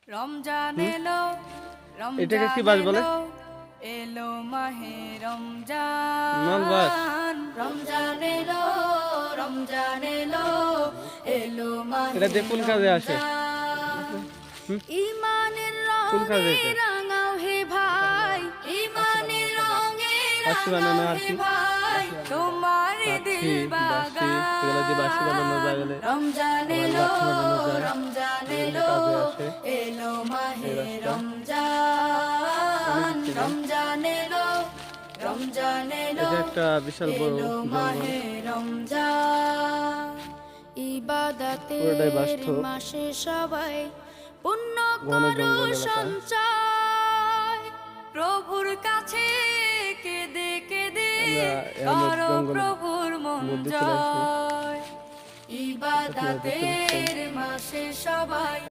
রমজান এলো, এটাকে কি রমজান বাস বলে? এলো, এলো মাহে নলবাস। রমজান। রমজান এলো, রমজান এলো, এলো এটা মাহে দিয়ে কোন কাজে আসে? রমজান। হুম? ইমানের কোন রঙে কাজে এটা? রাঙাও হে ভাই, ইমানের রঙে বাঁশি রাঙাও বানানো আর হে কি? ভাই, তোমার লাঠি, দিল বাঁশি, এগুলো দিয়ে বাঁশি বানানো যায় বাগান। বলে। রমজান আবার এলো, লাঠি বানানো যায়, রমজান বিভিন্ন এলো, কাজে আসে এলো মাহে এই বাঁশটা। অনেক রমজান। কিছু না, রমজান এলো, রমজান এলো, এটা একটা বিশাল বড় এলো জঙ্গল, মাহে রমজান। পুরোটাই ইবাদতের বাস্তব, মাসে সবাই পুণ্য ঘন করো জঙ্গল এলাকা। সঞ্চয়, প্রভুর কাছে কেঁদে কেঁদে আমরা এমন করো জঙ্গলের প্রভুর মন মধ্যে চলে আসি। জয়। আপনারা দেখতে পাচ্ছেন। ইবাদতের মাসে সবাই